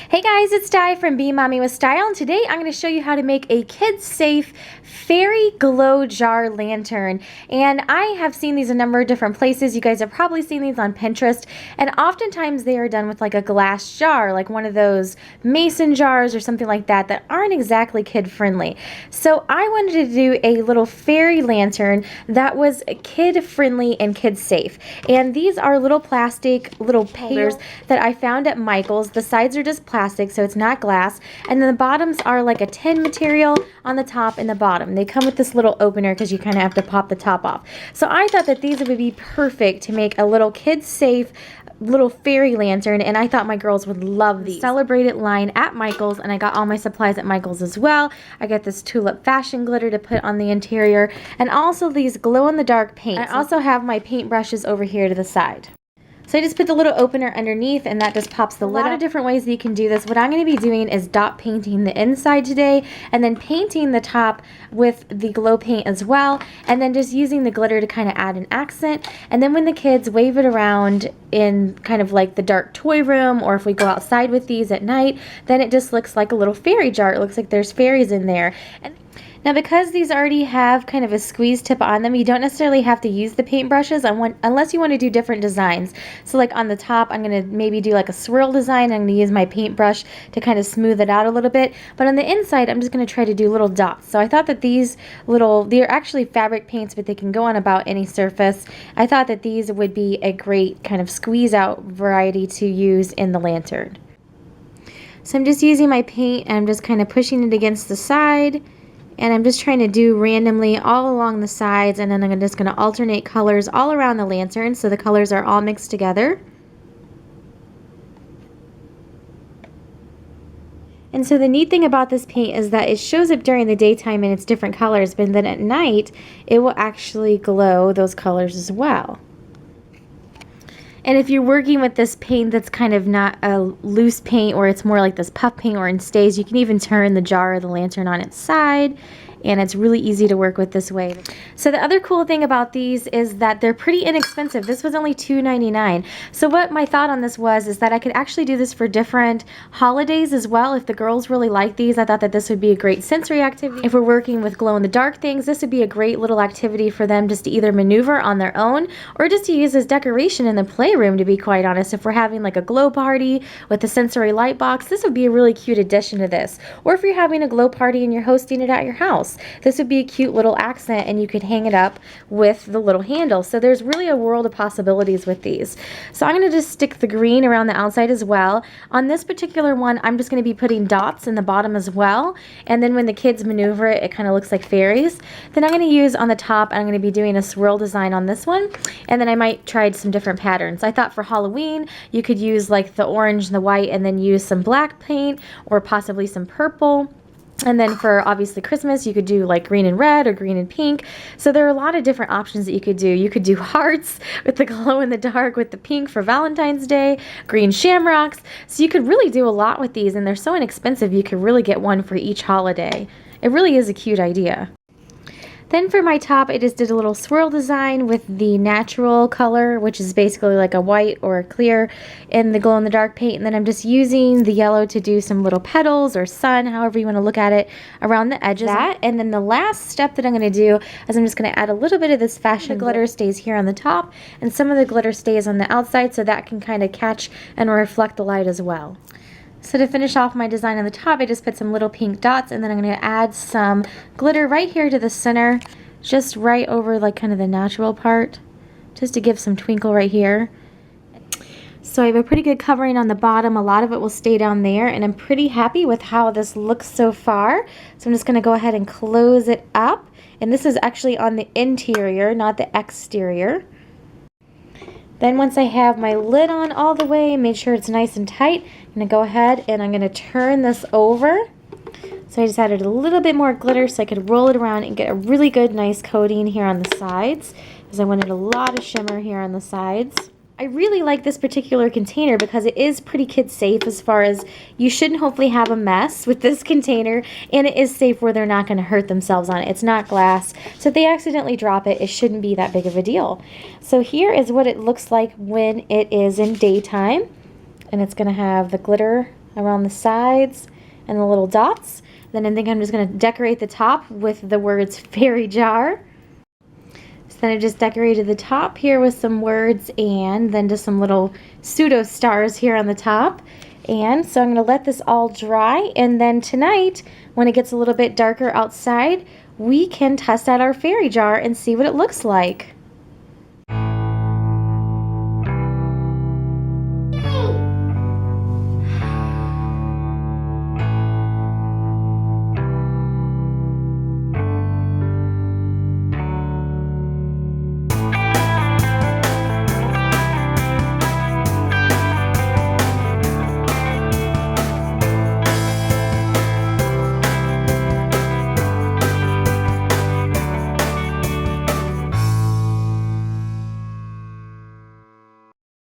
Hey guys, it's Di from Be Mommy with Style, and today I'm going to show you how to make a kid-safe fairy glow jar lantern. And I have seen these a number of different places. You guys have probably seen these on Pinterest, and oftentimes they are done with like a glass jar, like one of those mason jars or something like that, that aren't exactly kid-friendly. So I wanted to do a little fairy lantern that was kid-friendly and kid-safe. And these are little plastic little holders that I found at Michael's. The sides are just plastic, so it's not glass, and then the bottoms are like a tin material on the top and the bottom. They come with this little opener because you kind of have to pop the top off. So I thought that these would be perfect to make a little kid-safe little fairy lantern, and I thought my girls would love these. Celebrate It line at Michael's, and I got all my supplies at Michael's as well. I got this tulip fashion glitter to put on the interior, and also these glow-in-the-dark paints. I also have my paint brushes over here to the side. So I just put the little opener underneath, and that just pops the lid. A lot of different ways that you can do this. What I'm going to be doing is dot painting the inside today, and then painting the top with the glow paint as well, and then just using the glitter to kind of add an accent. And then when the kids wave it around in kind of like the dark toy room, or if we go outside with these at night, then it just looks like a little fairy jar. It looks like there's fairies in there. Now, because these already have kind of a squeeze tip on them, you don't necessarily have to use the paintbrushes unless you want to do different designs. So like on the top, I'm going to maybe do like a swirl design. I'm going to use my paintbrush to kind of smooth it out a little bit. But on the inside, I'm just going to try to do little dots. So I thought that they're actually fabric paints, but they can go on about any surface. I thought that these would be a great kind of squeeze out variety to use in the lantern. So I'm just using my paint, and I'm just kind of pushing it against the side. And I'm just trying to do randomly all along the sides, and then I'm just going to alternate colors all around the lantern so the colors are all mixed together. And so the neat thing about this paint is that it shows up during the daytime in its different colors, but then at night it will actually glow those colors as well. And if you're working with this paint that's kind of not a loose paint, or it's more like this puff paint where it stays, you can even turn the jar of the lantern on its side, and it's really easy to work with this way. So the other cool thing about these is that they're pretty inexpensive. This was only $2.99. So what my thought on this is that I could actually do this for different holidays as well. If the girls really like these, I thought that this would be a great sensory activity. If we're working with glow-in-the-dark things, this would be a great little activity for them just to either maneuver on their own, or just to use as decoration in the playroom, to be quite honest. If we're having like a glow party with a sensory light box, this would be a really cute addition to this. Or if you're having a glow party and you're hosting it at your house, this would be a cute little accent, and you could hang it up with the little handle. So there's really a world of possibilities with these. So I'm going to just stick the green around the outside as well. On this particular one, I'm just going to be putting dots in the bottom as well, and then when the kids maneuver it, it kind of looks like fairies. Then I'm going to use on the top, I'm going to be doing a swirl design on this one, and then I might try some different patterns. I thought for Halloween you could use like the orange and the white, and then use some black paint or possibly some purple. And then for obviously Christmas, you could do like green and red or green and pink. So there are a lot of different options that you could do. You could do hearts with the glow in the dark with the pink for Valentine's Day, green shamrocks. So you could really do a lot with these, and they're so inexpensive, you could really get one for each holiday. It really is a cute idea. Then for my top, I just did a little swirl design with the natural color, which is basically like a white or a clear, in the glow-in-the-dark paint. And then I'm just using the yellow to do some little petals or sun, however you want to look at it, around the edges. And then the last step that I'm going to do is I'm just going to add a little bit of this fashion glitter. Stays here on the top, and some of the glitter stays on the outside, so that can kind of catch and reflect the light as well. So to finish off my design on the top, I just put some little pink dots, and then I'm going to add some glitter right here to the center, just right over like kind of the natural part, just to give some twinkle right here. So I have a pretty good covering on the bottom. A lot of it will stay down there, and I'm pretty happy with how this looks so far. So I'm just going to go ahead and close it up, and this is actually on the interior, not the exterior. Then once I have my lid on all the way, make sure it's nice and tight, I'm going to go ahead and I'm going to turn this over. So I just added a little bit more glitter so I could roll it around and get a really good nice coating here on the sides, because I wanted a lot of shimmer here on the sides. I really like this particular container because it is pretty kid safe, as far as you shouldn't hopefully have a mess with this container, and it is safe where they're not going to hurt themselves on it. It's not glass, so if they accidentally drop it, it shouldn't be that big of a deal. So here is what it looks like when it is in daytime, and it's going to have the glitter around the sides and the little dots. Then I think I'm just going to decorate the top with the words fairy jar. So then I just decorated the top here with some words and then just some little pseudo stars here on the top. And so I'm going to let this all dry, and then tonight when it gets a little bit darker outside, we can test out our fairy jar and see what it looks like.